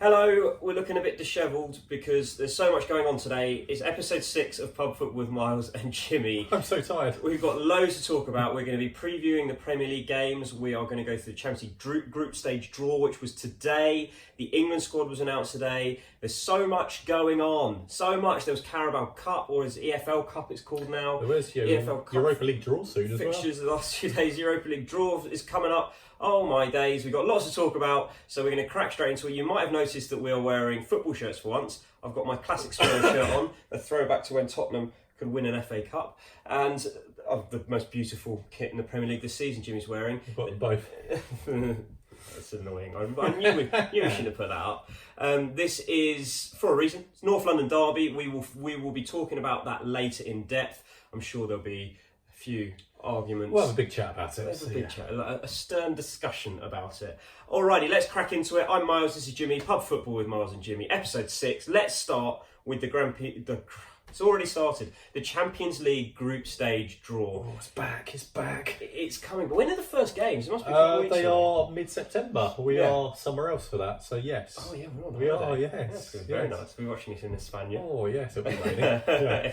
Hello, we're looking a bit dishevelled because there's so much going on today. It's episode 6 of Pub Football with Miles and Jimmy. I'm so tired. We've got loads to talk about. We're going to be previewing the Premier League games. We are going to go through the Champions League group stage draw, which was today. The England squad was announced today. There's so much going on. So much. There was Carabao Cup, or is EFL Cup it's called now. There is EFL Cup. Europa League draw soon as well. Fixtures the last 2 days. Europa League draw is coming up. Oh my days, we've got lots to talk about, so we're going to crack straight into it. You might have noticed that we are wearing football shirts for once. I've got my classic Spurs shirt on, a throwback to when Tottenham could win an FA Cup, and the most beautiful kit in the Premier League this season Jimmy's wearing. I've got them both. That's annoying. I knew we shouldn't have put that up. This is for a reason. It's North London derby. We will be talking about that later in depth. I'm sure there'll be a few arguments. We'll have a big chat about it. Let's have a big chat, a stern discussion about it. Alrighty, let's crack into it. I'm Miles, this is Jimmy. Pub Football with Miles and Jimmy, episode 6. Let's start with it's already started. The Champions League group stage draw. Oh, it's back, it's back. It's coming. But when are the first games? It must be a couple of weeks They away. are mid-September. We are somewhere else for that, so yes. Oh yeah, we're on We holiday. are, yes. That's very nice. We're watching this in España. Oh yes, it'll be raining. Yeah.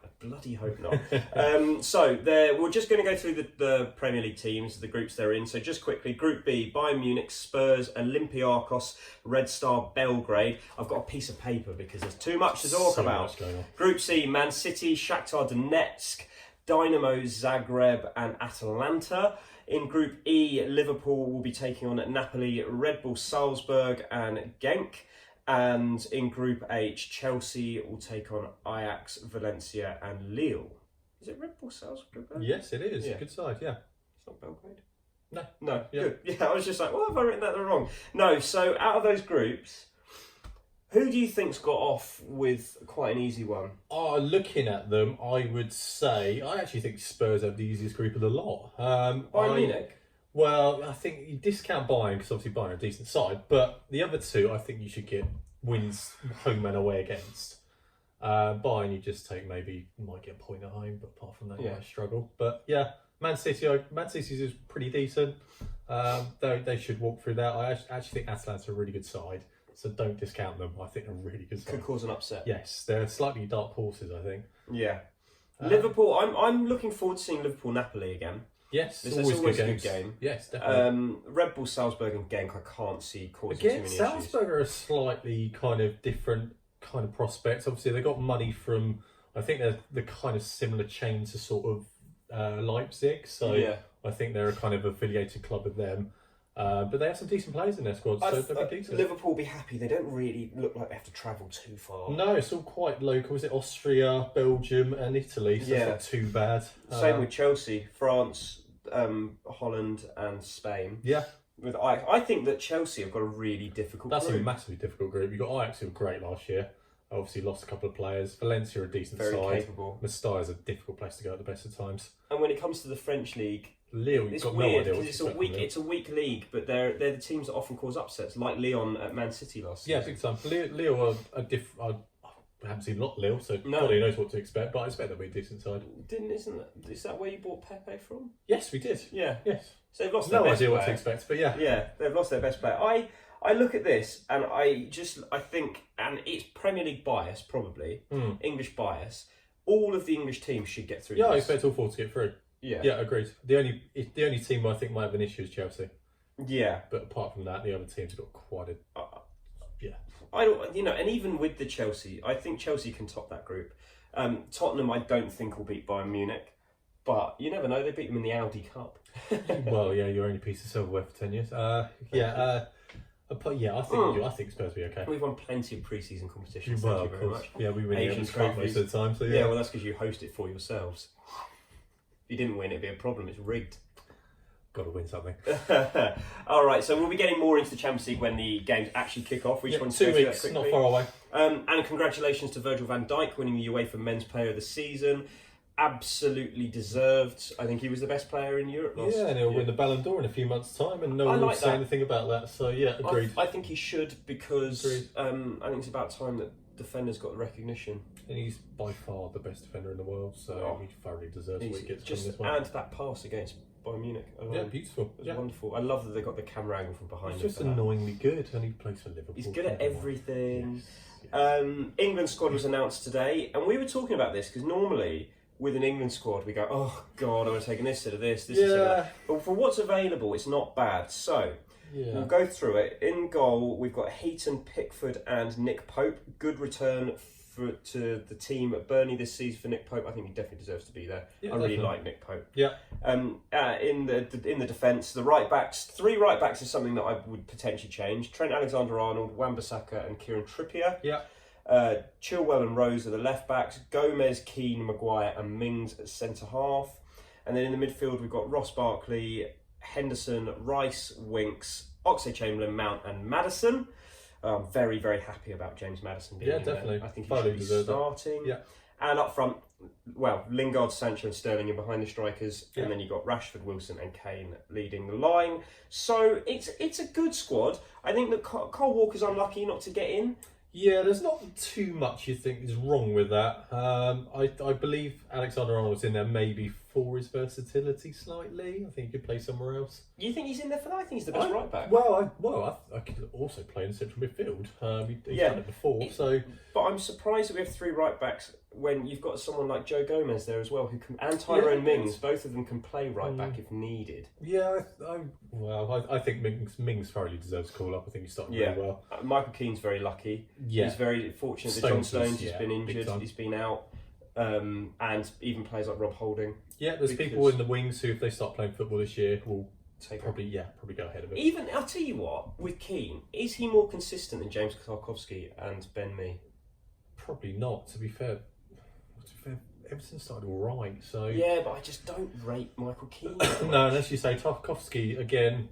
I bloody hope not. We're just going to go through the Premier League teams, the groups they're in. So just quickly, Group B, Bayern Munich, Spurs, Olympiacos, Red Star Belgrade. I've got a piece of paper because there's too much to talk about. Much going on. Group C, Man City, Shakhtar Donetsk, Dynamo Zagreb and Atalanta. In Group E, Liverpool will be taking on Napoli, Red Bull Salzburg and Genk. And in Group H, Chelsea will take on Ajax, Valencia and Lille. Is it Red Bull Salzburg? Yes, it is. Yeah. Good side, yeah. It's not Belgrade? No. Yeah. Good. Yeah, I was just like, well, have I written that wrong? No, so out of those groups, who do you think's got off with quite an easy one? Looking at them, I would say, I actually think Spurs have the easiest group of the lot. Bayern Munich? Well, I think you discount Bayern because obviously Bayern are a decent side, but the other two I think you should get wins home and away against. Bayern you just take you might get a point at home, but apart from that you might struggle. But yeah, Man City is pretty decent. They should walk through that. I actually think Atalanta's a really good side, so don't discount them. I think they're a really good side. Could cause an upset. Yes, they're slightly dark horses, I think. Yeah. Liverpool, I'm looking forward to seeing Liverpool-Napoli again. Yes, It's always a good games. game. Yes, definitely. Red Bull Salzburg and Genk, I can't see causing Again, too many Salzburg are a slightly kind of different kind of prospect. Obviously, they got money from, I think they're the kind of similar chain to sort of Leipzig. So Yeah. I think they're a kind of affiliated club with them. But they have some decent players in their squad, so they'll be decent. Liverpool will be happy. They don't really look like they have to travel too far. No, it's all quite local. Is it Austria, Belgium, and Italy? So it's not too bad. Same with Chelsea, France, Holland, and Spain. Yeah. With Ajax, I think that Chelsea have got a really difficult That's group. a massively difficult group. You've got Ajax, who were great last year. Obviously lost a couple of players. Valencia are a decent Very side. capable. Mestalla is a difficult place to go at the best of times. And when it comes to the French league, Lille, it's got weird no idea because what to it's a expect weak from Lille. it's a weak league, but they're the teams that often cause upsets, like Lyon at Man City last Yeah, season. big time. Lille are a different. I haven't seen a lot of Lille, so No. nobody knows what to expect. But I expect they'll be a decent side. Is that where you bought Pepe from? Yes, we did. Yeah. Yes. So they've lost their No best idea player. what to expect, but yeah. Yeah, they've lost their best player. I look at this and I think, and it's Premier League bias probably, English bias. All of the English teams should get through. Yeah, I this. expect all four to get through. Yeah. Yeah, agreed. The only team I think might have an issue is Chelsea. Yeah. But apart from that, the other teams have got quite a. Yeah. I don't, and even with the Chelsea, I think Chelsea can top that group. Tottenham, I don't think will beat Bayern Munich, but you never know. They beat them in the Audi Cup. Well, yeah, you're only a piece of silverware for 10 years. I think Spurs will be okay. We've won plenty of pre-season competitions. Well, Thank you of very course. much. Yeah, we win Asian the Cup trophies. most of the time. So Yeah, well, that's because you host it for yourselves. If you didn't win, it'd be a problem. It's rigged. Got to win something. All right, so we'll be getting more into the Champions League when the games actually kick off. We just want to 2 go through weeks, that not quickly. far away. And congratulations to Virgil van Dijk winning the UEFA Men's Player of the Season. Absolutely deserved. I think he was the best player in Europe last year. Yeah, and he'll win the Ballon d'Or in a few months' time, and no one will say anything about that. So yeah, agreed. I think he should because Agreed. I think it's about time that defenders got the recognition. And he's by far the best defender in the world, so he thoroughly deserves what he gets from Just this one. add that pass against Bayern Munich alone. Yeah, beautiful. It was wonderful. I love that they got the camera angle from behind. He's him just for that. annoyingly good, and he plays for Liverpool. He's good at everything. Yes. England squad was announced today, and we were talking about this because normally with an England squad we go, oh god, I'm taking this instead of this instead of that. But for what's available, it's not bad. So we'll go through it. In goal, we've got Heaton, Pickford, and Nick Pope. Good return to the team at Burnley this season for Nick Pope. I think he definitely deserves to be there. Yeah, I really like Nick Pope. Yeah. In the defence, the right backs, 3 right backs is something that I would potentially change. Trent Alexander-Arnold, Wan-Bissaka, and Kieran Trippier. Yeah. Chilwell and Rose are the left backs. Gomez, Keane, Maguire, and Mings at centre half. And then in the midfield, we've got Ross Barkley, Henderson, Rice, Winks, Oxlade-Chamberlain, Mount, and Maddison. I'm very, very happy about James Maddison being in definitely. there. I think he should be starting. Yeah. And up front, well, Lingard, Sancho, and Sterling are behind the strikers, and then you've got Rashford, Wilson, and Kane leading the line. So it's a good squad. I think that Cole Walker's unlucky not to get in. Yeah, there's not too much you think is wrong with that. I believe Alexander-Arnold's in there maybe for his versatility slightly. I think he could play somewhere else. You think he's in there for that? I think he's the best right back. I could also play in central midfield. He's done it before, But I'm surprised that we have 3 right backs when you've got someone like Joe Gomez there as well, and Tyrone Mings. Both of them can play right back if needed. Yeah, I think Mings thoroughly deserves a call up. I think he's starting really well. Michael Keane's very lucky. Yeah. He's very fortunate that John Stones has been injured. He's been out. And even players like Rob Holding. Yeah, there's people in the wings who, if they start playing football this year, will probably go ahead of it. Even, I'll tell you what, with Keane, is he more consistent than James Tarkowski and Ben Mee? Probably not, to be fair. Everton started all right, so... Yeah, but I just don't rate Michael Keane. No, unless you say Tarkowski, again,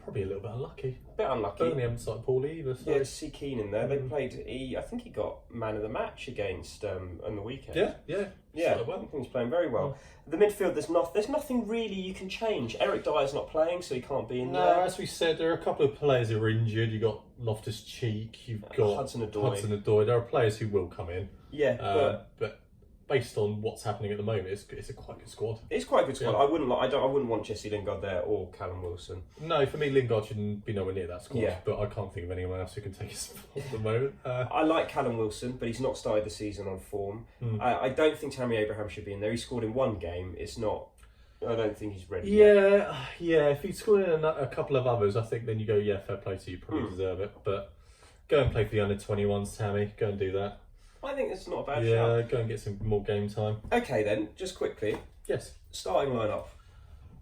probably a little bit unlucky. Bit unlucky. Burnley haven't started poorly either. So. Yeah, to see Keane in there. They played. I think he got man of the match against on the weekend. Yeah. Well. I think he's playing very well. The midfield, there's nothing really you can change. Eric Dyer's not playing, so he can't be in there. No, as we said, there are a couple of players who are injured. You've got Loftus-Cheek, you've got Hudson-Odoi. There are players who will come in. Yeah, but based on what's happening at the moment, it's a quite good squad. It's quite a good squad. Yeah. I wouldn't want Jesse Lingard there or Callum Wilson. No, for me, Lingard shouldn't be nowhere near that squad. Yeah. But I can't think of anyone else who can take his spot at the moment. I like Callum Wilson, but he's not started the season on form. I don't think Tammy Abraham should be in there. He scored in 1 game. It's not. I don't think he's ready. Yeah. If he scored in a couple of others, I think then you go, fair play to you, probably deserve it. But go and play for the under-21s, Tammy. Go and do that. I think it's not a bad shout. Yeah, go and get some more game time. Okay then, just quickly. Yes. Starting lineup.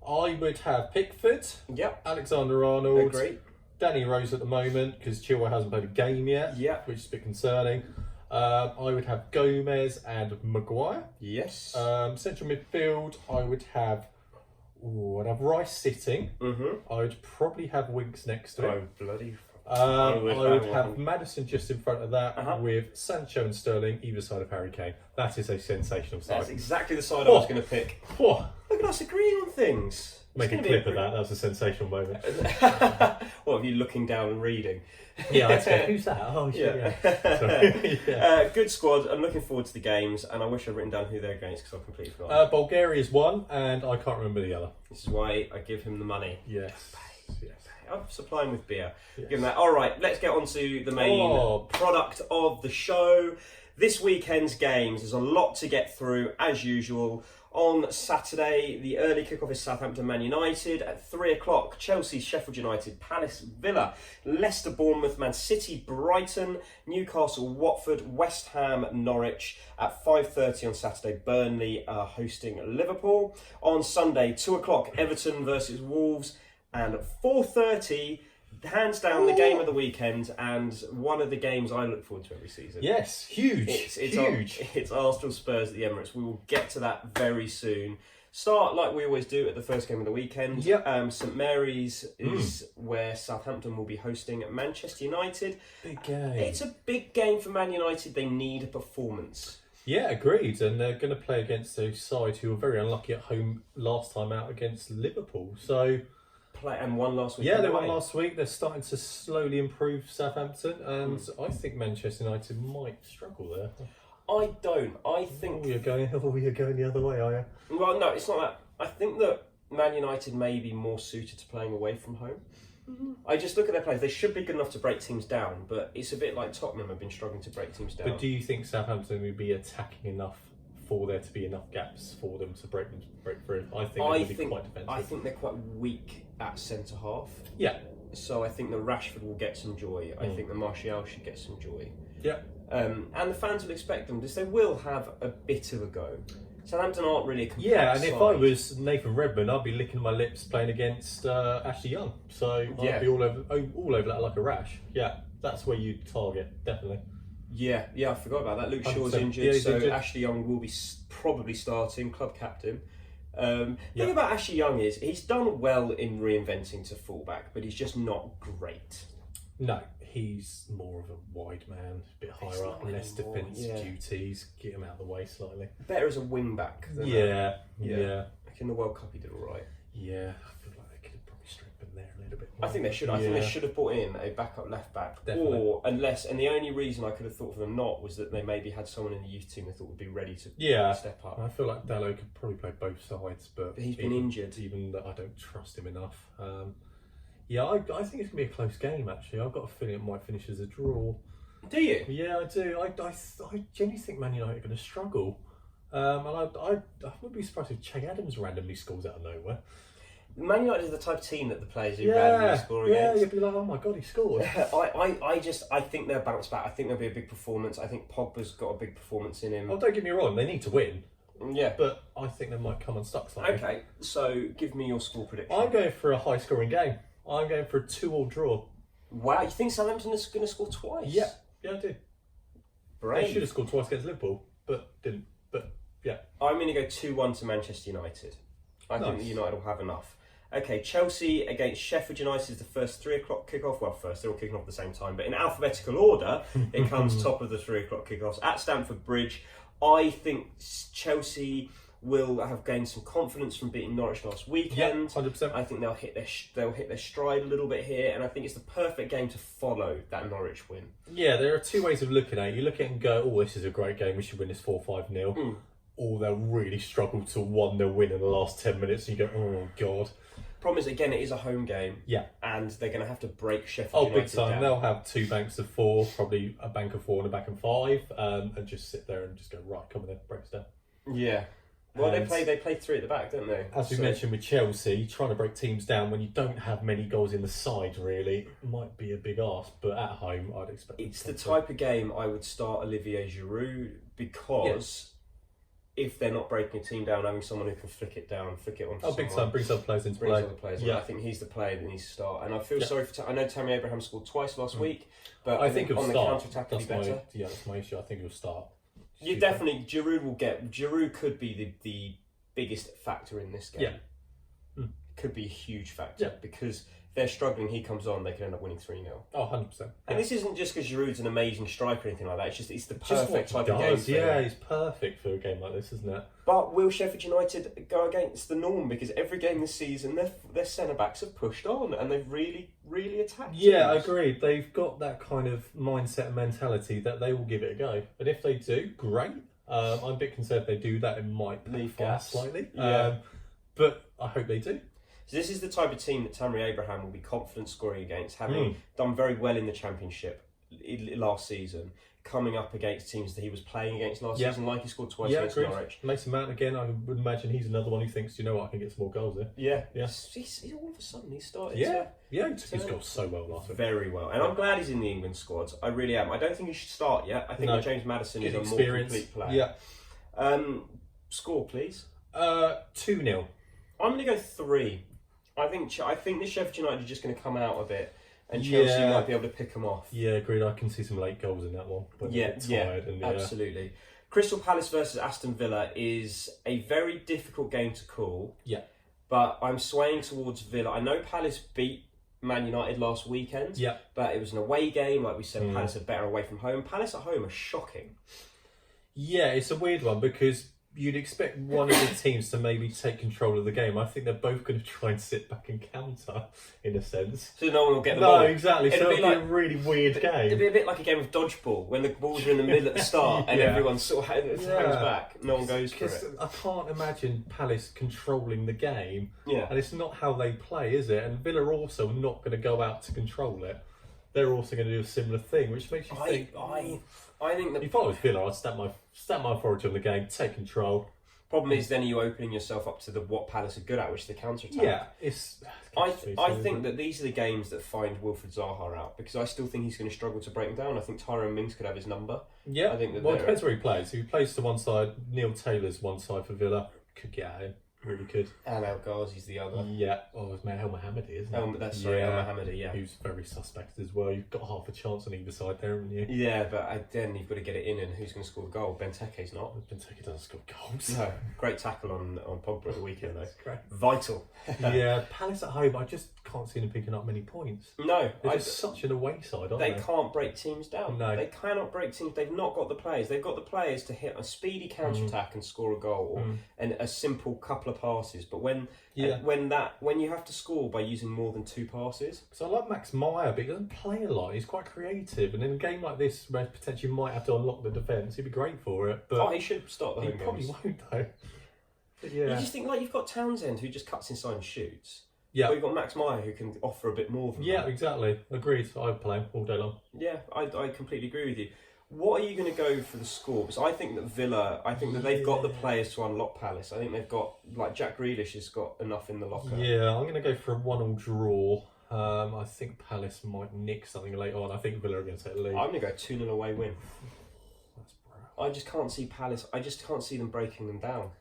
I would have Pickford. Yep. Alexander-Arnold. Agree. Danny Rose at the moment, because Chilwell hasn't played a game yet. Yeah. Which is a bit concerning. I would have Gomez and Maguire. Yes. Central midfield, I would have... I'd have Rice sitting. Mm-hmm. I would probably have Winks next to it. Oh, bloody... I would have Maddison just in front of that with Sancho and Sterling either side of Harry Kane. That is a sensational side. That's exactly the side I was going to pick. Look at us agreeing on things. Make a clip of that. That was a sensational moment. What, are you looking down and reading? Yeah, I'd say, who's that? Oh, shit, yeah. Good squad. I'm looking forward to the games, and I wish I'd written down who they're against because I completely forgot. Bulgaria's one, and I can't remember the other. This is why I give him the money. Yes. I'm supplying with beer. Yes. Given that. All right, let's get on to the main product of the show. This weekend's games. There's a lot to get through, as usual. On Saturday, the early kickoff is Southampton Man United at 3 o'clock. Chelsea, Sheffield United, Palace, Villa, Leicester, Bournemouth, Man City, Brighton, Newcastle, Watford, West Ham, Norwich. At 5:30 on Saturday, Burnley are hosting Liverpool. On Sunday, 2 o'clock, Everton versus Wolves. And at 4:30, hands down the game of the weekend and one of the games I look forward to every season. Yes, huge. It's huge. It's Arsenal Spurs at the Emirates. We will get to that very soon. Start like we always do at the first game of the weekend. Yep. St Mary's is where Southampton will be hosting Manchester United. Big game. It's a big game for Man United. They need a performance. Yeah, agreed. And they're going to play against a side who were very unlucky at home last time out against Liverpool. So... And won last week. Yeah, they won last week. They're starting to slowly improve Southampton, and I think Manchester United might struggle there. I don't. I think... you're going the other way, are you? Well, no, it's not that. I think that Man United may be more suited to playing away from home. I just look at their players. They should be good enough to break teams down, but it's a bit like Tottenham have been struggling to break teams down. But do you think Southampton would be attacking enough for there to be enough gaps for them to break through? I think they would be quite defensive. I think they're quite weak at centre half. Yeah. So I think the Rashford will get some joy. I think the Martial should get some joy. Yeah. And the fans will expect them because they will have a bit of a go. Southampton aren't really a compact Yeah, and side. if I was Nathan Redmond, I'd be licking my lips playing against Ashley Young. So I'd be all over that like a rash. Yeah, that's where you target, definitely. Yeah, I forgot about that. Luke Shaw's 100%. injured, Yeah, he's so injured. Ashley Young will be probably starting, club captain. The thing about Ashley Young is he's done well in reinventing to fullback, but he's just not great. No, he's more of a wide man, a bit higher up, less defence duties, get him out of the way slightly. Better as a wing back than Yeah. Like in the World Cup he did all right. Yeah, I feel like they could have probably strengthened there a little bit I more. think they should. I think they should have brought in a backup left back, Definitely. and the only reason I could have thought for them not was that they maybe had someone in the youth team they thought would be ready to step up. I feel like Dallo could probably play both sides, but He's been injured. Even that, I don't trust him enough. I think it's going to be a close game, actually. I've got a feeling it might finish as a draw. Do you? Yeah, I do. I genuinely think Man United are going to struggle. And I would be surprised if Che Adams randomly scores out of nowhere. Man United is the type of team that the players who randomly score against. Yeah, you'd be like, oh my God, he scored. I think they'll bounce back. I think there'll be a big performance. I think Pogba's got a big performance in him. Oh, don't get me wrong, they need to win. Yeah. But I think they might come unstuck slightly. Okay, so give me your score prediction. I'm going for a high-scoring game. I'm going for a 2-2 draw. Wow, you think Southampton is going to score twice? Yeah, I do. Brave. They should have scored twice against Liverpool, but didn't. But yeah. I'm going to go 2-1 to Manchester United. I think United will have enough. Okay, Chelsea against Sheffield United is the first 3 o'clock kickoff. Well, first, they're all kicking off at the same time, but in alphabetical order, it comes top of the 3 o'clock kickoffs at Stamford Bridge. I think Chelsea will have gained some confidence from beating Norwich last weekend. 100%. I think they'll hit their stride a little bit here, and I think it's the perfect game to follow that Norwich win. Yeah, there are two ways of looking at it. You look at it and go, oh, this is a great game, we should win this 4-5-0. Or they'll really struggle to 1-0 win in the last 10 minutes, and you go, oh, God. Problem is, again, it is a home game. Yeah. And they're going to have to break Sheffield United big time. down. They'll have 2 banks of 4, probably a bank of 4 and a bank of 5, and just sit there and just go, right, come on then, break us down. Yeah. Well, And they play 3 at the back, don't they? As we mentioned with Chelsea, trying to break teams down when you don't have many goals in the side, really, might be a big ask. But at home, I'd expect it's the type of game I would start Olivier Giroud because if they're not breaking a team down, having someone who can flick it onto someone. big time, brings other players into play. Brings other players. Yeah. I think he's the player that needs to start. And I feel sorry for... I know Tammy Abraham scored twice last week, but I think he'll on start. The counter-attack he'll be better. That's my issue. I think he'll start. You definitely... Giroud could be the biggest factor in this game. Yeah. Could be a huge factor because they're struggling, he comes on, they could end up winning 3-0. Oh, 100%. And this isn't just because Giroud's an amazing striker or anything like that, it's the perfect type of game for Yeah, him. He's perfect for a game like this, isn't it? But will Sheffield United go against the norm? Because every game this season, their centre-backs have pushed on and they've really, really attacked Yeah, teams. I agree. They've got that kind of mindset and mentality that they will give it a go. And if they do, great. I'm a bit concerned if they do that, it might leave gas slightly. Yeah. But I hope they do. So this is the type of team that Tammy Abraham will be confident scoring against, having done very well in the Championship last season, coming up against teams that he was playing against last season, like he scored twice against Norwich. Mason Mount again, I would imagine he's another one who thinks, you know what, I can get some more goals there. Yeah. He's all of a sudden he started he took his goals so well last week. Very well. And I'm glad he's in the England squad. I really am. I don't think he should start yet. I think that James Maddison is a more complete player. Yeah. Score, please. 2-0. I'm going to go 3. I think the Sheffield United are just going to come out a bit, and Chelsea might be able to pick them off. Yeah, agreed. I can see some late goals in that one. But Absolutely. Crystal Palace versus Aston Villa is a very difficult game to call. Yeah. But I'm swaying towards Villa. I know Palace beat Man United last weekend. Yeah. But it was an away game, like we said. Palace are better away from home. Palace at home are shocking. Yeah, it's a weird one because you'd expect one of the teams to maybe take control of the game. I think they're both going to try and sit back and counter, in a sense. So no one will get the ball. No, exactly. So it'll be like a really weird game. It'd be a bit like a game of dodgeball when the balls are in the middle at the start and everyone sort of hangs back. No one goes for it. I can't imagine Palace controlling the game. Yeah. And it's not how they play, is it? And Villa are also not going to go out to control it. They're also going to do a similar thing, which makes you think. I think if I was Villa, I'd stamp my authority on the game, take control. Problem is, then you're opening yourself up to what Palace are good at, which is the counter attack. Yeah, I think that these are the games that find Wilfred Zaha out, because I still think he's going to struggle to break them down. I think Tyrone Mings could have his number. Yeah, I think that it depends where he plays. If he plays to one side, Neil Taylor's one side for Villa, could get at him. Really could. And El Ghazi's the other. Yeah. Oh, it's El Mohammedi, isn't it? El Mohammedi, yeah. Who's very suspect as well. You've got half a chance on either side there, haven't you? Yeah, but then you've got to get it in, and who's going to score the goal? Benteke's not. Benteke doesn't score goals. No. Great tackle on Pogba at the weekend, though. Great. Vital. Yeah, Palace at home, I just can't see them picking up many points. No. They're just such an away side, aren't they? They can't break teams down. No. They cannot break teams. They've not got the players. They've got the players to hit a speedy counter-attack and score a goal, and a simple couple of passes. But when you have to score by using more than two passes. So I like Max Meyer, but he doesn't play a lot. He's quite creative, and in a game like this, where potentially you might have to unlock the defence, he'd be great for it. But he should start the home games. He probably won't though. But yeah. You just think you've got Townsend who just cuts inside and shoots. Yeah. But you've got Max Meyer who can offer a bit more than that. Yeah, exactly. Agreed. I'd play him all day long. Yeah, I completely agree with you. What are you going to go for the score? Because I think that Villa, they've got the players to unlock Palace. I think they've got, Jack Grealish has got enough in the locker. Yeah, I'm going to go for a 1-1 draw. I think Palace might nick something later on. I think Villa are going to take the lead. I'm going to go 2-0 away win. That's brutal. I just can't see Palace. I just can't see them breaking them down.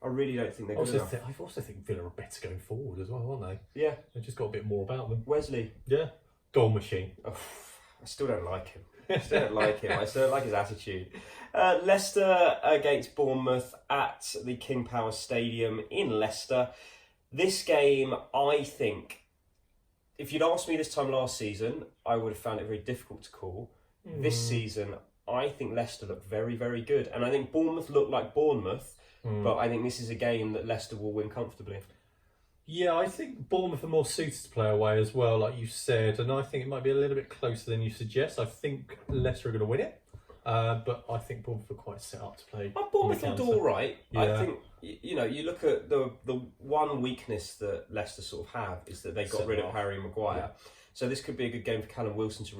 I really don't think they're good enough. I also think Villa are better going forward as well, aren't they? Yeah. They've just got a bit more about them. Wesley. Yeah. Goal machine. Oh, I still don't like him. I still don't like his attitude. Leicester against Bournemouth at the King Power Stadium in Leicester. This game, I think, if you'd asked me this time last season, I would have found it very difficult to call. This season, I think Leicester look very, very good. And I think Bournemouth look like Bournemouth, but I think this is a game that Leicester will win comfortably. Yeah, I think Bournemouth are more suited to play away as well, like you said, and I think it might be a little bit closer than you suggest. I think Leicester are going to win it, but I think Bournemouth are quite set up to play. Bournemouth will do all right. Yeah. I think, you look at the one weakness that Leicester sort of have is that they got rid of Harry Maguire. Yeah. So this could be a good game for Callum Wilson to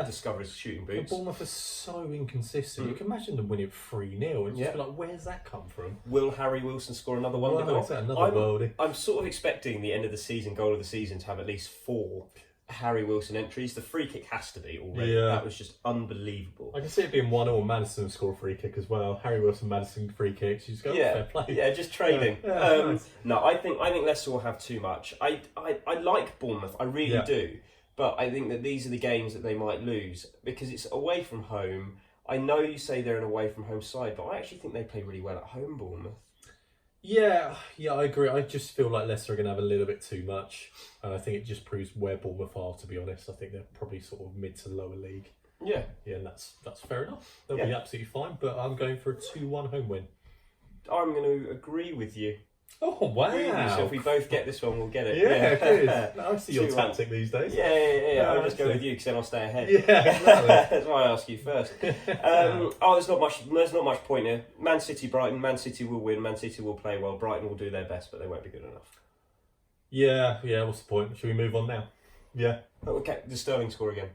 discover his shooting boots. But Bournemouth are so inconsistent. You can imagine them winning 3-0 and just be like, where's that come from? Will Harry Wilson score another wonder goal? I'm sort of expecting the end of the season, goal of the season, to have at least 4 Harry Wilson entries. The free kick has to be already. Yeah. That was just unbelievable. I can see it being 1-1. Madison score a free kick as well. Harry Wilson, Madison free kicks. You just go, fair play. Yeah, just trading. Nice. No, I think Leicester will have too much. I like Bournemouth, I really do. But I think that these are the games that they might lose because it's away from home. I know you say they're an away from home side, but I actually think they play really well at home, Bournemouth. Yeah, I agree. I just feel like Leicester are going to have a little bit too much, and I think it just proves where Bournemouth are. To be honest, I think they're probably sort of mid to lower league. Yeah, and that's fair enough. They'll be absolutely fine. But I'm going for a 2-1 home win. I'm going to agree with you. Oh wow! Really? So if we both get this one, we'll get it. Yeah, good. I see your tactic these days. Yeah. I'll just go with you because then I'll stay ahead. Yeah, exactly. That's why I ask you first. There's not much point here. Man City, Brighton. Man City will win. Man City will play well. Brighton will do their best, but they won't be good enough. Yeah. What's the point? Should we move on now? Yeah. Okay. Does Sterling score again?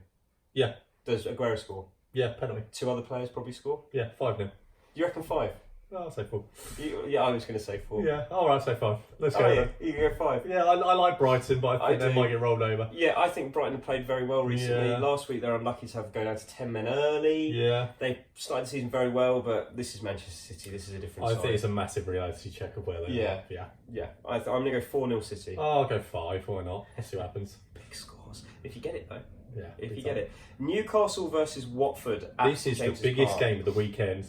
Yeah. Does Aguero score? Yeah, penalty. 2 other players probably score. Yeah, 5-0. You reckon 5? I'll say 4. I was going to say 4. Yeah, alright, I'll say 5. Let's go then. You can go 5. Yeah, I like Brighton, but I think they might get rolled over. Yeah, I think Brighton played very well recently. Yeah. Last week they were unlucky to go down to 10 men early. Yeah. They started the season very well, but this is Manchester City. This is a different side. I think it's a massive reality check of where they are. Yeah. I'm going to go 4-0 City. Oh, I'll go 5. Why not? Let's see what happens. Big scores. If you get it, though. Yeah. If you get it. Newcastle versus Watford. This is the biggest game of the weekend.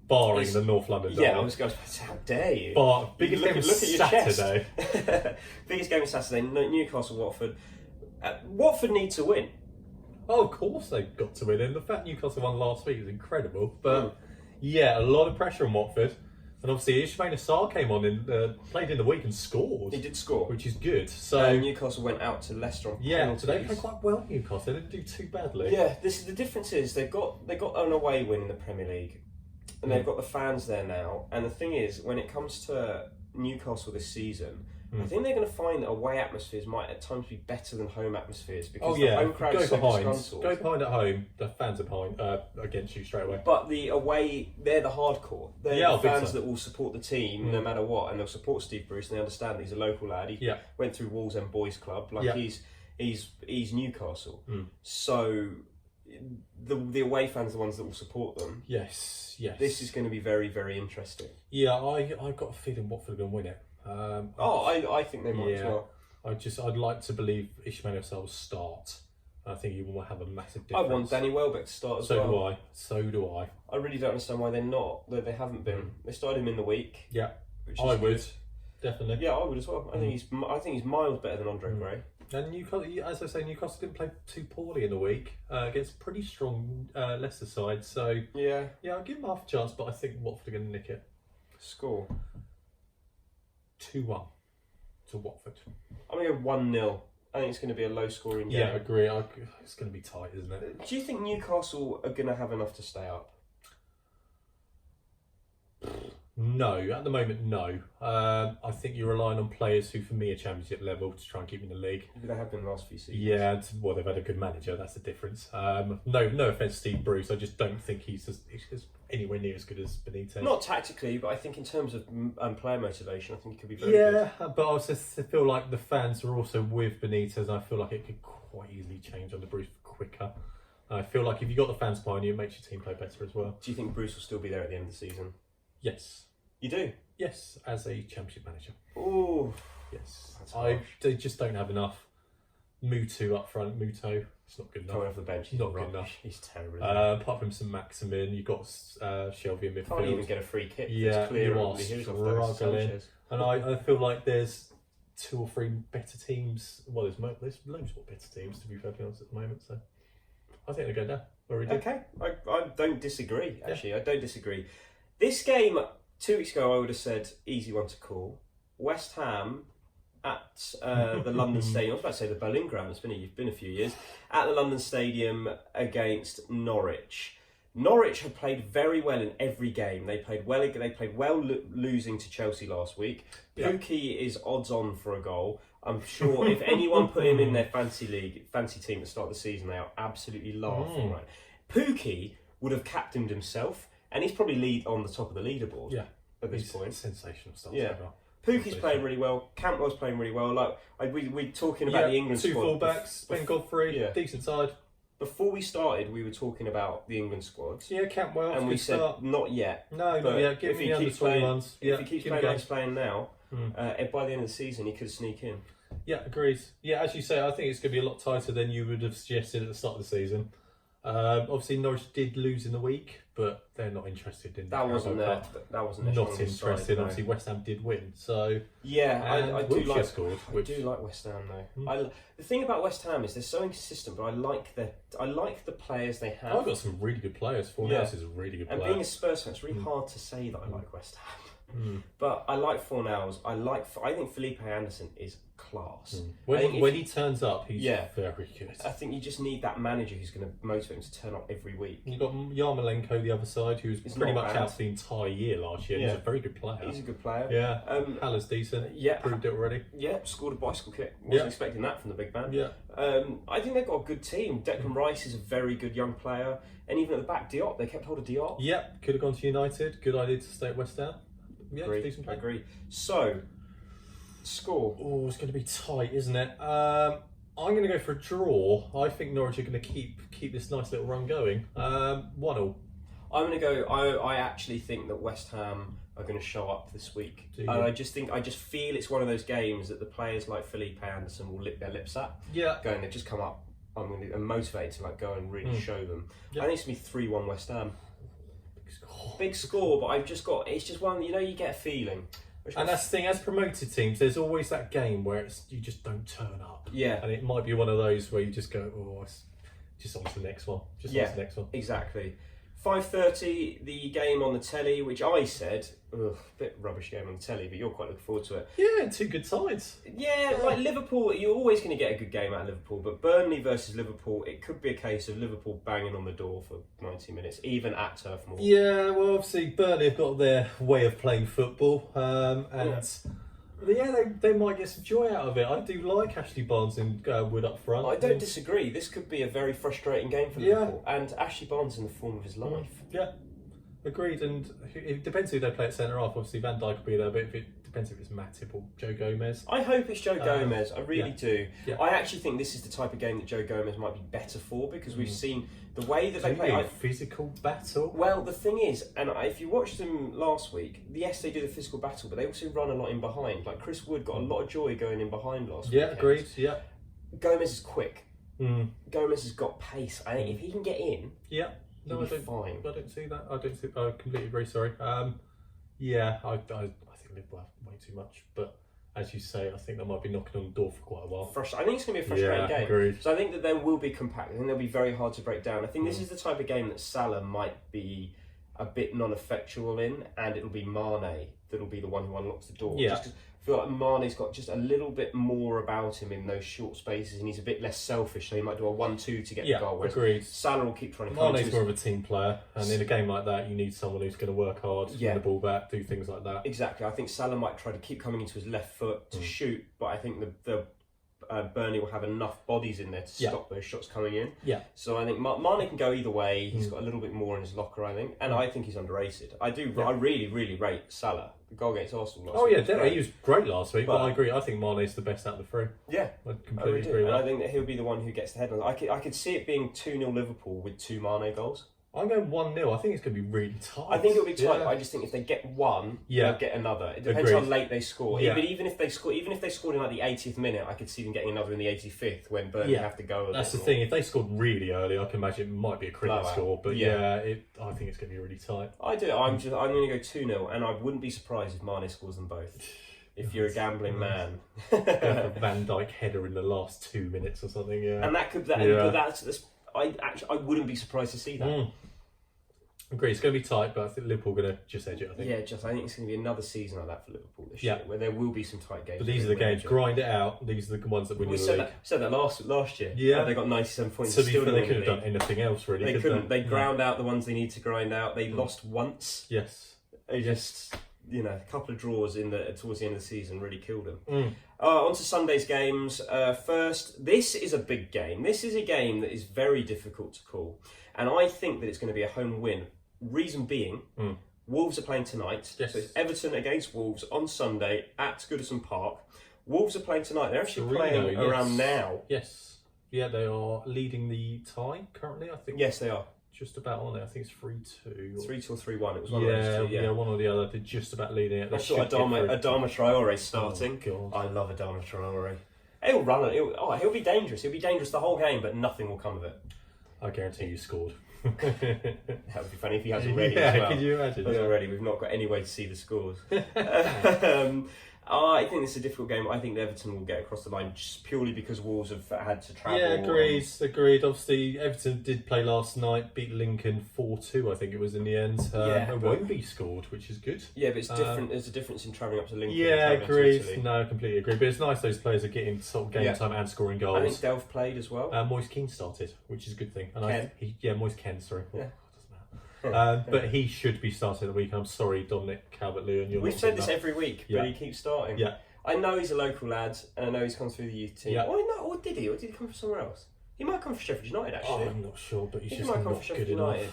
Barring the North London derby. Yeah, I was going to say, how dare you? Biggest game is Saturday. Biggest game is Saturday. Newcastle, Watford. Watford need to win. Oh, of course they've got to win. And the fact Newcastle won last week is incredible. But Yeah, a lot of pressure on Watford. And obviously Ismail Assar came on and played in the week and scored. He did score. Which is good. So Newcastle went out to Leicester on yeah, penalties. so they played quite well, Newcastle. They didn't do too badly. Yeah, the difference is they've got an away win in the Premier League, and they've got the fans there now. And the thing is, when it comes to Newcastle this season, I think they're going to find that away atmospheres might at times be better than home atmospheres because the home crowd is so disgruntled. Go behind at home, the fans are behind against you straight away. But the away, they're the hardcore. They're the fans that will support the team no matter what, and they'll support Steve Bruce. And they understand that he's a local lad. He went through Wallsend Boys Club, he's Newcastle. So the away fans are the ones that will support them. Yes. This is going to be very, very interesting. Yeah, I got a feeling Watford are going to win it. I think they might as well. I'd like to believe Ismail Assar will start. I think he will have a massive difference. I want Danny Welbeck to start as well. So do I. I really don't understand why they're not. They haven't been. They started him in the week. Yeah, which I would definitely. Yeah, I would as well. I think he's miles better than Andre Gray. And Newcastle, as I say, Newcastle didn't play too poorly in the week against a pretty strong Leicester side. So yeah, I'll give them half a chance, but I think Watford are going to nick it. Score 2-1 to Watford. I'm going to go 1-0. I think it's going to be a low-scoring game. Yeah, I agree. It's going to be tight, isn't it? Do you think Newcastle are going to have enough to stay up? No, at the moment, no. I think you're relying on players who, for me, are championship level to try and keep in the league. They have been the last few seasons. Yeah, well, they've had a good manager. That's the difference. No offense, to Steve Bruce. I just don't think he's anywhere near as good as Benitez. Not tactically, but I think in terms of player motivation, I think he could be very good. Yeah, but I also feel like the fans are also with Benitez, and I feel like it could quite easily change under Bruce quicker. I feel like if you got the fans behind you, it makes your team play better as well. Do you think Bruce will still be there at the end of the season? Yes. You do? Yes, as a championship manager. Oh, yes. They just don't have enough. Muto up front. Muto, it's not good enough. Coming off the bench, he's not good enough. He's terrible. Apart from some Maximin, you've got Shelby in midfield. Can't even get a free kick. Yeah, you are struggling. And I feel like there's 2 or 3 better teams. Well, there's loads more better teams, to be fairly honest, at the moment. So I think they go down. Okay, I don't disagree. Actually, I don't disagree. This game 2 weeks ago, I would have said easy one to call. West Ham at the London Stadium. I was about to say the Berlin Ground. It's been a few years at the London Stadium against Norwich. Norwich have played very well in every game. They played well losing to Chelsea last week. Pukki is odds on for a goal. I'm sure if anyone put him in their fancy team at the start of the season, they are absolutely laughing. Right, Pukki would have captained himself, and he's probably on the top of the leaderboard. Yeah, at this point, sensational stuff. Yeah, Pukki's playing really well. Cantwell's playing really well. Like we're talking about the England 2 squad. 2 fullbacks, Ben Godfrey, decent side. Before we started, we were talking about the England squads. Yeah, Cantwell. And we said not yet. No, not yet. Give me the under 21s. If he keeps playing like he's playing now, by the end of the season, he could sneak in. Yeah, agreed. Yeah, as you say, I think it's going to be a lot tighter than you would have suggested at the start of the season. Obviously, Norwich did lose in the week, but they're not interested in that. Wasn't their not interested. Obviously, West Ham did win, so yeah, I do like. Scored, I do like West Ham though. The thing about West Ham is they're so inconsistent, but I like the players they have. I've got some really good players. Fornals is a really good player. And being a Spurs fan, it's really hard to say that I like West Ham. But I like Fornals. I think Felipe Anderson is class. When he turns up, he's very good. I think you just need that manager who's going to motivate him to turn up every week. You've got Yarmolenko the other side, who's pretty much out for the entire year last year. He's a very good player. He's a good player. Yeah. Haller's decent. Yeah. Proved it already. Yeah, scored a bicycle kick. Wasn't expecting that from the big man. Yeah. I think they've got a good team. Declan Rice is a very good young player. And even at the back, Diop, they kept hold of Diop. Yep, could have gone to United. Good idea to stay at West Ham. Yeah, decent play. I agree. So, score. Oh, it's going to be tight, isn't it? I'm going to go for a draw. I think Norwich are going to keep this nice little run going. 1-1. I'm going to go. I actually think that West Ham are going to show up this week, and I just feel it's one of those games that the players like Felipe Anderson will lick their lips at. Yeah, going they've just come up. I'm motivated to go and really show them. I think it's going to be 3-1 West Ham. Big score, but it's just one, you get a feeling. And that's the thing, as promoted teams, there's always that game where you just don't turn up. Yeah. And it might be one of those where you just go, just on to the next one. On to the next one. Exactly. 5:30, the game on the telly, which I said, ugh, bit rubbish game on the telly, but you're quite looking forward to it. Yeah, two good sides. Yeah, like Liverpool, you're always going to get a good game out of Liverpool, but Burnley versus Liverpool, it could be a case of Liverpool banging on the door for 90 minutes, even at Turf Moor. Yeah, well, obviously Burnley have got their way of playing football, they might get some joy out of it. I do like Ashley Barnes and Wood up front. I don't disagree. This could be a very frustrating game for Liverpool, and Ashley Barnes in the form of his life. Yeah, agreed. And it depends who they play at centre half. Obviously, Van Dijk will be there, but it depends if it's Matip or Joe Gomez. I hope it's Joe Gomez. I really do. Yeah. I actually think this is the type of game that Joe Gomez might be better for because we've seen the way that they play. A physical battle. Well, the thing is, and if you watched them last week, yes, they do the physical battle, but they also run a lot in behind. Like Chris Wood got a lot of joy going in behind last week. Yeah, agreed. Yeah. Gomez is quick. Gomez has got pace. I think if he can get in, yeah, he'll be fine. I don't see that. I completely agree. Sorry. Yeah, I think Liverpool have way too much, but as you say, I think they might be knocking on the door for quite a while. I think it's going to be a frustrating game. Agreed. So I think that they will be compact. I think they'll be very hard to break down. I think this is the type of game that Salah might be a bit non-effectual in, and it'll be Mane that'll be the one who unlocks the door. Yeah. Just 'cause I feel like Mane's got just a little bit more about him in those short spaces, and he's a bit less selfish, so he might do a 1-2 to get the goal. Agreed. Salah will keep trying to come Mane's more of a team player, and in a game like that, you need someone who's going to work hard, win the ball back, do things like that. Exactly. I think Salah might try to keep coming into his left foot to shoot, but I think the Burnley will have enough bodies in there to stop those shots coming in. Yeah. So I think Mane can go either way. He's got a little bit more in his locker, I think, and I think he's underrated. I do. Yeah. I really, really rate Salah. The goal against Arsenal last week. Yeah, he was great last week. But I agree. I think Mane's the best out of the three. Yeah, I completely agree with that. And I think that he'll be the one who gets the headline. I could see it being 2-0 Liverpool with 2 Mane goals. I'm going 1-0. I think it's going to be really tight. I think it'll be tight. But I just think if they get one, they'll get another. It depends how late they score. Yeah. But even if they scored in like the 80th minute, I could see them getting another in the 85th when Burnley have to go. That's the thing. If they scored really early, I can imagine it might be a cricket score. But I think it's going to be really tight. I do. I'm going to go 2-0, and I wouldn't be surprised if Mane scores them both. If you're a gambling man, Van Dijk header in the last 2 minutes or something. Yeah, and I wouldn't be surprised to see that. Agree. It's going to be tight, but I think Liverpool are going to just edge it. I think. Yeah, I think it's going to be another season like that for Liverpool this year, where there will be some tight games. But these are the games. Grind it out. These are the ones that win the league. Said that last year. Yeah, they got 97 points. So they could have done anything else really. They couldn't. They ground out the ones they need to grind out. They lost once. Yes. They just a couple of draws towards the end of the season really killed them. On to Sunday's games. First, this is a big game. This is a game that is very difficult to call, and I think that it's going to be a home win. Reason being, Wolves are playing tonight. Yes. So it's Everton against Wolves on Sunday at Goodison Park. Wolves are playing tonight. They're actually playing around now. Yes. Yeah, they are leading the tie currently, I think. Yes, they are. Just about on it. I think it's 3-2. 3-2 or 3-1. It was one of those two. Yeah, one or the other. They're just about leading it. I saw Adama Traore starting. Oh, God. I love Adama Traore. He'll run it. He'll be dangerous. He'll be dangerous the whole game, but nothing will come of it. I guarantee you scored. That would be funny if he has already as well. Could you imagine? Already, we've not got any way to see the scores. I think this is a difficult game. I think Everton will get across the line just purely because Wolves have had to travel. Yeah, agreed. Obviously, Everton did play last night, beat Lincoln 4-2, I think it was in the end. Wemby scored, which is good. Yeah, but it's different. There's a difference in travelling up to Lincoln. Yeah, agreed. No, I completely agree. But it's nice those players are getting sort of game time and scoring goals. I think Delph played as well. Moise Keane started, which is a good thing. And Moise Keane, sorry. Yeah. But he should be starting the week. I'm sorry, Dominic Calvert-Lewin. We've said this every week, but he keeps starting. Yeah. I know he's a local lad, and I know he's come through the youth team. Yeah. Or did he? Or did he come from somewhere else? He might come from Sheffield United, actually. I'm not sure, but he's he just might come not from good United.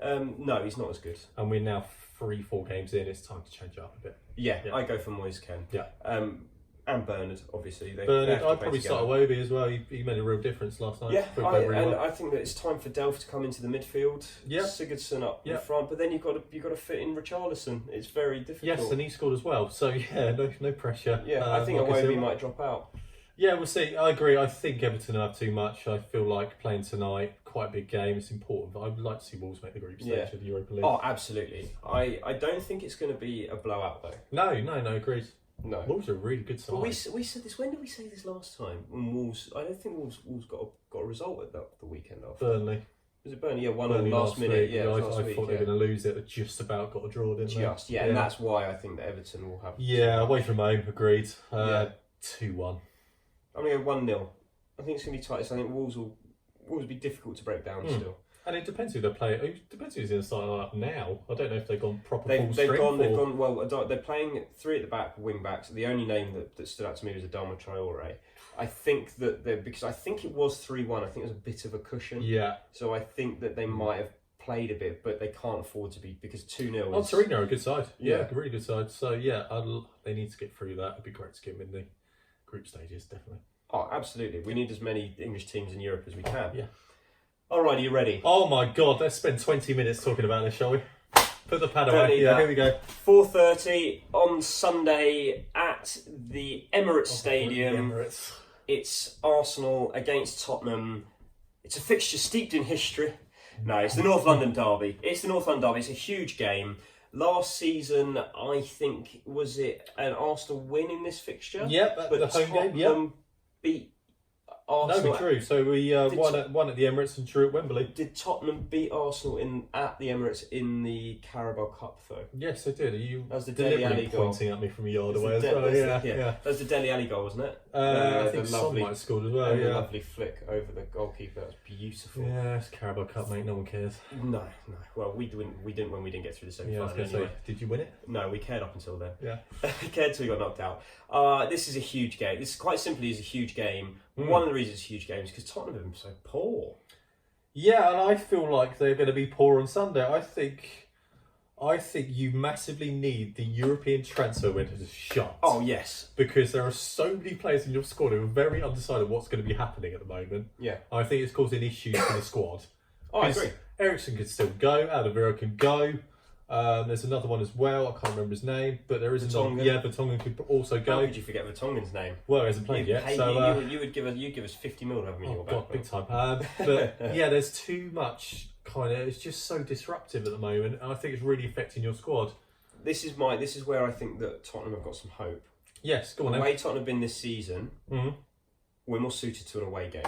enough. No, he's not as good. And we're now 3-4 games in. It's time to change it up a bit. Yeah. I go for Moise Keane. Yeah. And Bernard, obviously. Bernard, I'd probably start Iwobi as well. He made a real difference last night. Yeah, I think that it's time for Delph to come into the midfield. Yeah. Sigurdsson up in front, but then you've got to fit in Richarlison. It's very difficult. Yes, and he scored as well. So no pressure. Yeah, I think Iwobi might drop out. Yeah, we'll see. I agree. I think Everton have too much. I feel like playing tonight, quite a big game. It's important. But I'd like to see Wolves make the group stage of the Europa League. Oh, absolutely. I don't think it's going to be a blowout though. No, agreed. No, Wolves are a really good side. But we said this. When did we say this last time? When Wolves, I don't think Wolves got a result at the weekend after. Burnley. Was it Burnley? Yeah, one Burnley last minute. week. Yeah, I last week, thought they were going to lose it. They just about got a draw, didn't they? And that's why I think that Everton will have. Yeah, away from home, agreed. 2-1. I'm going to go 1-0. I think it's going to be tight. So I think Wolves will be difficult to break down still. And it depends who they play. It depends who's in the starting lineup now. I don't know if they've gone proper full They've strength. gone well. They're playing 3 at the back, wing backs. The only name that stood out to me was Adama Traore. I think that because I think it was 3-1. I think it was a bit of a cushion. Yeah. So I think that they might have played a bit, but they can't afford to be because 2-0. Oh, Torino are a good side. Yeah, a really good side. So yeah, they need to get through that. It'd be great to get them in the group stages, definitely. Oh, absolutely. We need as many English teams in Europe as we can. Yeah. All right, are you ready? Oh my God, let's spend 20 minutes talking about this, shall we? Put the pad away. Yeah, here we go. 4:30 on Sunday at the Emirates Stadium. Emirates. It's Arsenal against Tottenham. It's a fixture steeped in history. No, it's the North London derby. It's a huge game. Last season, I think, was it an Arsenal win in this fixture? Yep, at the home game. Yep. Beat Arsenal. No, true. So we won at the Emirates and drew at Wembley. Did Tottenham beat Arsenal at the Emirates in the Carabao Cup though? Yes, they did. Are you that was the Dele Alli goal. Pointing at me from a yard away as well? Yeah. That was the Dele Alli goal, wasn't it? I think Son might have scored as well. The lovely flick over the goalkeeper. That was beautiful. Yeah, it's Carabao Cup, mate. No one cares. No. Well, we didn't when we didn't get through the semi-final. Yeah, I was going to say, did you win it? No, we cared up until then. Yeah. We cared until we got knocked out. This is a huge game. This quite simply is a huge game. One of the reasons it's a huge game is because Tottenham have been so poor. Yeah, and I feel like they're going to be poor on Sunday. I think you massively need the European transfer window to shut. Oh, yes. Because there are so many players in your squad who are very undecided what's going to be happening at the moment. Yeah. I think it's causing issues for the squad. Oh, I agree. Ericsson could still go, Alderweireld can go. There's another one as well. I can't remember his name, but there is another. Yeah, Vertonghen could also go. How could you forget Vertonghen's name? Well, he hasn't played yet. So you would give us 50 mil to have him in your back. God, big time. But yeah, there's too much kind of. It's just so disruptive at the moment, and I think it's really affecting your squad. This is where I think that Tottenham have got some hope. Yes, go on. The way Tottenham have been this season, we're more suited to an away game.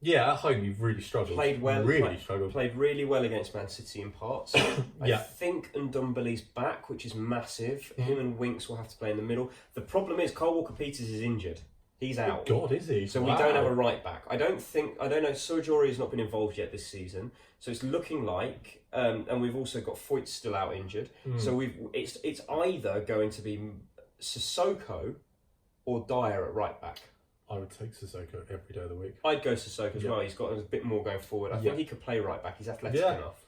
Yeah, at home you've really struggled. Played really well against Man City in parts. I think Ndombele's back, which is massive. Him and Winks will have to play in the middle. The problem is Kyle Walker-Peters is injured. He's out. Oh God, is he? So we don't have a right back. I don't know. Surgery has not been involved yet this season. So it's looking like, and we've also got Foyt still out injured. So it's either going to be Sissoko or Dyer at right back. I would take Sissoko every day of the week. I'd go Sissoko as well. He's got a bit more going forward. I think he could play right back. He's athletic enough.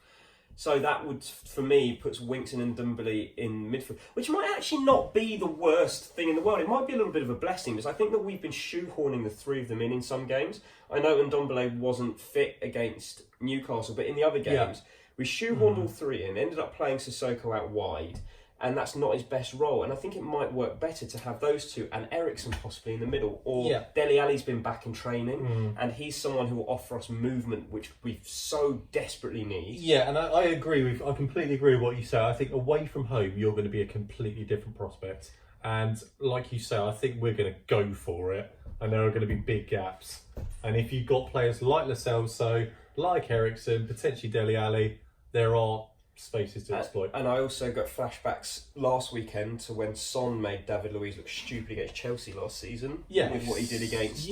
So that would, for me, puts Winks and Ndombele in midfield, which might actually not be the worst thing in the world. It might be a little bit of a blessing, because I think that we've been shoehorning the 3 of them in some games. I know Ndombele wasn't fit against Newcastle, but in the other games, we shoehorned all 3 in, ended up playing Sissoko out wide, and that's not his best role. And I think it might work better to have those 2 and Ericsson possibly in the middle. Or Dele Alli's been back in training, and he's someone who will offer us movement, which we so desperately need. Yeah, and I completely agree with what you say. I think away from home, you're going to be a completely different prospect. And like you say, I think we're going to go for it. And there are going to be big gaps. And if you've got players like Lo Celso, like Ericsson, potentially Dele Alli, there are spaces to exploit. And I also got flashbacks last weekend to when Son made David Luiz look stupid against Chelsea last season. With what he did against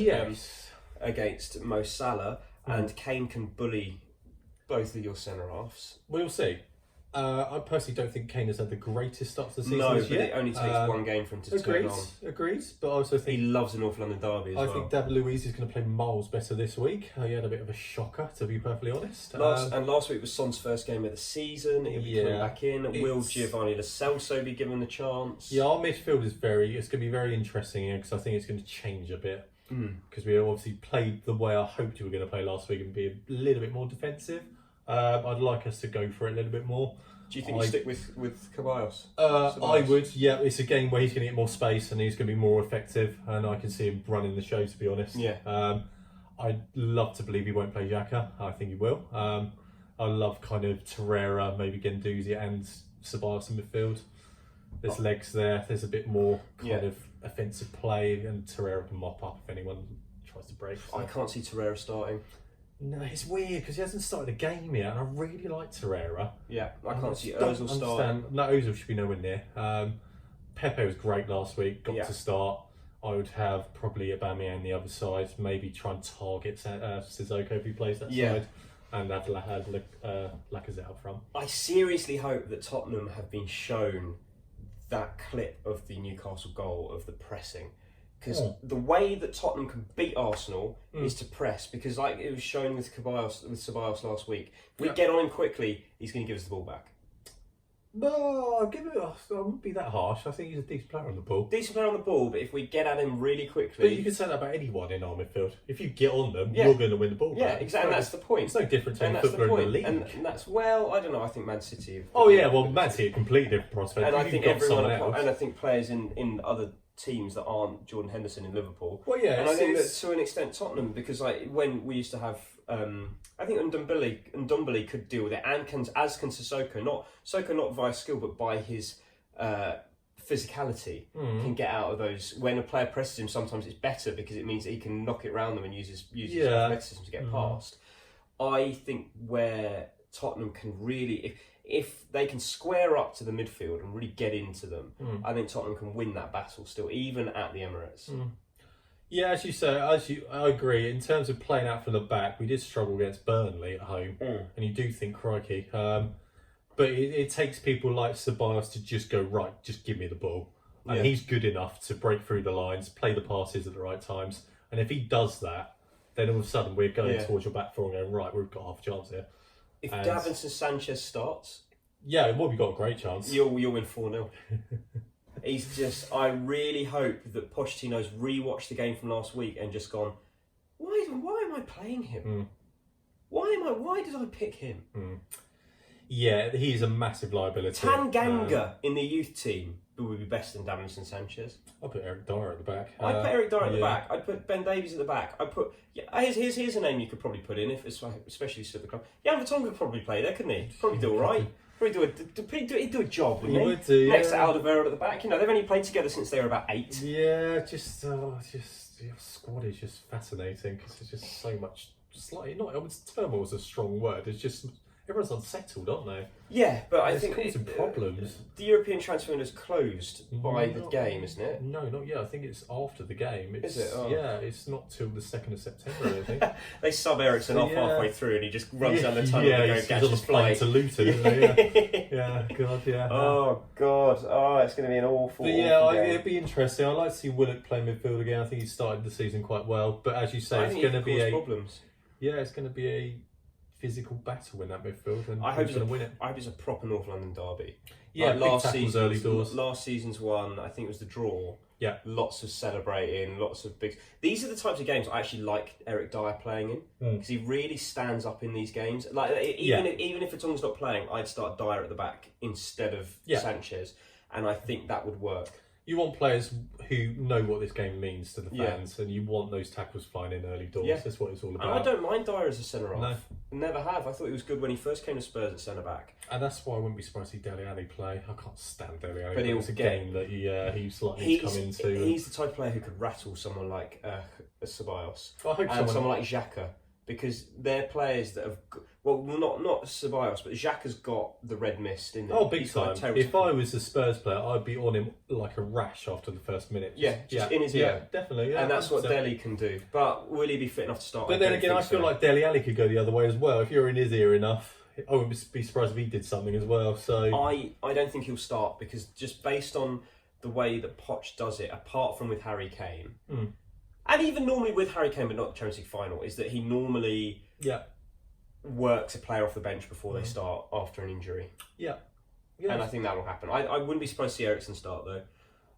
Mo Salah. And Kane can bully both of your centre-halves. We'll see. I personally don't think Kane has had the greatest start to the season. No, but it only takes one game for him to turn on. Agrees, but I also think he loves the North London derby as well. I think David Luiz is going to play miles better this week. He had a bit of a shocker, to be perfectly honest. Last week was Son's first game of the season. He'll be coming back in. Will Giovanni Lo Celso be given the chance? Yeah, our midfield is it's going to be very interesting here, because I think it's going to change a bit. Because we obviously played the way I hoped we were going to play last week and be a little bit more defensive. I'd like us to go for it a little bit more. Do you think you stick with Ceballos? I would, yeah. It's a game where he's going to get more space and he's going to be more effective, and I can see him running the show, to be honest. Yeah. I'd love to believe he won't play Xhaka. I think he will. I love kind of Torreira, maybe Guendouzi and Ceballos in midfield. There's legs there. There's a bit more kind of offensive play, and Torreira can mop up if anyone tries to break. So. I can't see Torreira starting. No, it's weird because he hasn't started a game yet, and I really like Torreira. Yeah, I And can't see Ozil start. No, Ozil should be nowhere near. Pepe was great last week, got to start. I would have probably Aubameyang on the other side, maybe try and target Sissoko if he plays that side, and have Lacazette up front. I seriously hope that Tottenham have been shown that clip of the Newcastle goal of the pressing. Because the way that Tottenham can beat Arsenal is to press. Because like it was shown with Ceballos last week, if we get on him quickly, he's going to give us the ball back. No, I wouldn't be that harsh. I think he's a decent player on the ball. Decent player on the ball, but if we get at him really quickly... But you can say that about anyone in our midfield. If you get on them, you're going to win the ball back. Yeah, exactly, and that's the point. It's no different to any footballer in the league. And that's, well, I don't know, I think Man City... Man City, a completely different prospect. And I think I think players in other teams that aren't Jordan Henderson in Liverpool. Well, yeah, and I think that to an extent Tottenham, because like when we used to have, I think Ndombele could deal with it, and can Sissoko, not via skill but by his physicality, can get out of those. When a player presses him, sometimes it's better because it means that he can knock it round them and use his athleticism to get past. I think where Tottenham can really, if they can square up to the midfield and really get into them, I think Tottenham can win that battle still, even at the Emirates. Yeah, as you say, I agree. In terms of playing out from the back, we did struggle against Burnley at home, and you do think, crikey. But it takes people like Ceballos to just go, right, just give me the ball. And he's good enough to break through the lines, play the passes at the right times. And if he does that, then all of a sudden we're going towards your back four and going, right, we've got half a chance here. If Davinson Sanchez starts... Yeah, we've got a great chance. You'll win 4-0. He's just... I really hope that Pochettino's rewatched the game from last week and just gone, why am I playing him? Why did I pick him? Yeah, he's a massive liability. Tanganga in the youth team would be better than Davinson Sanchez. I'd put Eric Dyer at the back. I'd put Eric Dyer at the back. I'd put Ben Davies at the back. I'd put... here's a name you could probably put in, especially for the club. Jan Vertonghen could probably play there, couldn't he? Probably do all right. He'd do a job, wouldn't he? Would do, next to Alderweireld at the back. They've only played together since they were about 8. Yeah, your squad is just fascinating because there's just so much... turmoil is a strong word. It's just... Everyone's unsettled, aren't they? Yeah, but I think it's causing problems. The European transfer window is closed by the game, isn't it? No, not yet. I think it's after the game. Is it? Oh. Yeah, it's not till the 2nd of September, I think. They sub Ericsson off halfway through and he just runs down the tunnel and goes catch his flight to Luton, isn't he? Yeah, God, yeah. Oh, God. Oh, it's going to be an awful game. It'd be interesting. I'd like to see Willock play midfield again. I think he started the season quite well. But as you say, it's going to be problems. Yeah, it's going to be a physical battle in that midfield, and I hope he's going to win it. I hope it's a proper North London derby. Yeah, last season's one, I think it was the draw. Yeah, lots of celebrating, lots of big. These are the types of games I actually like Eric Dyer playing in because he really stands up in these games. Like even if Vertonghen's not playing, I'd start Dyer at the back instead of Sanchez, and I think that would work. You want players who know what this game means to the fans, and you want those tackles flying in early doors. That's what it's all about. And I don't mind Dyer as a centre-half. No. Never have. I thought he was good when he first came to Spurs at centre-back. And that's why I wouldn't be surprised to see Dele Alli play. I can't stand Dele Alli, but it's a game that he's likely to come into. He's the type of player who could rattle someone like Ceballos. I hope and someone like Xhaka. Because they're players that have... Well, not Ceballos, but Xhaka's got the red mist in there. Oh, big time. If I was a Spurs player, I'd be on him like a rash after the first minute. Just in his ear. Yeah, definitely. Yeah, and that's what Dele can do. But will he be fit enough to start? But then again, I feel like Dele Alli could go the other way as well. If you're in his ear enough, I wouldn't be surprised if he did something as well. So I don't think he'll start because just based on the way that Poch does it, apart from with Harry Kane... And even normally with Harry Kane, but not the Champions League final, is that he normally works a player off the bench before they start after an injury. Yeah. And I think that will happen. I wouldn't be surprised to see Eriksen start, though.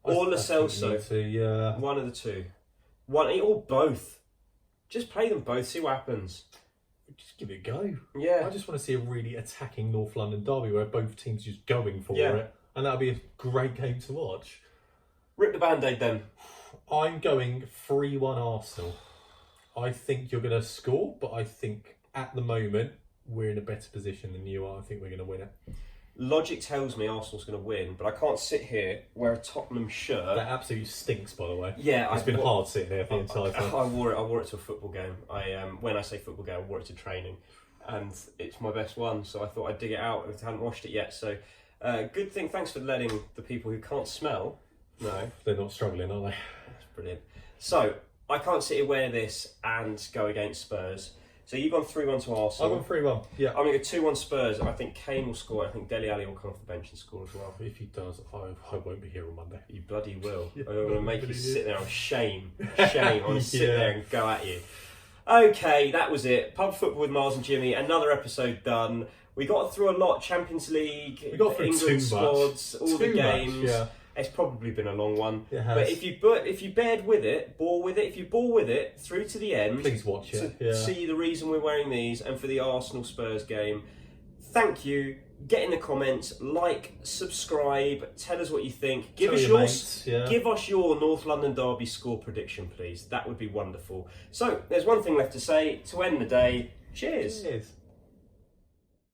Or Lo Celso. One of the two. One or both. Just play them both, see what happens. Just give it a go. Yeah. I just want to see a really attacking North London derby where both teams are just going for it. And that'll be a great game to watch. Rip the Band-Aid then. I'm going 3-1 Arsenal. I think you're going to score, but I think at the moment we're in a better position than you are. I think we're going to win it. Logic tells me Arsenal's going to win, but I can't sit here, wear a Tottenham shirt. That absolutely stinks, by the way. Yeah, it's been hard sitting there the entire time. I wore it to a football game. When I say football game, I wore it to training, and it's my best one. So I thought I'd dig it out. I hadn't washed it yet. So good thing. Thanks for letting the people who can't smell know. They're not struggling, are they? That's brilliant. So I can't sit here, wear this, and go against Spurs. So you've gone 3-1 to Arsenal. I've gone 3-1. Yeah. I'm going to go 2-1 Spurs. I think Kane will score. I think Dele Alli will come off the bench and score as well. If he does, I won't be here on Monday. You bloody will. Yeah, I'm going to make you sit there. Shame. I'm going to sit Yeah. there and go at you. Okay, that was it. Pub Football with Miles and Jimmy. Another episode done. We got through a lot. Champions League, We got through England too squads, much. all the Too games. much, yeah. It's probably been a long one. It has. But if you bared with it, bore with it, if you bore with it through to the end, Please watch it. to Yeah. see the reason we're wearing these and for the Arsenal Spurs game. Thank you. Get in the comments, like, subscribe, tell us what you think. Give Tell us your mates, yeah. give us your North London Derby score prediction, please. That would be wonderful. So there's one thing left to say to end the day. Cheers. Cheers.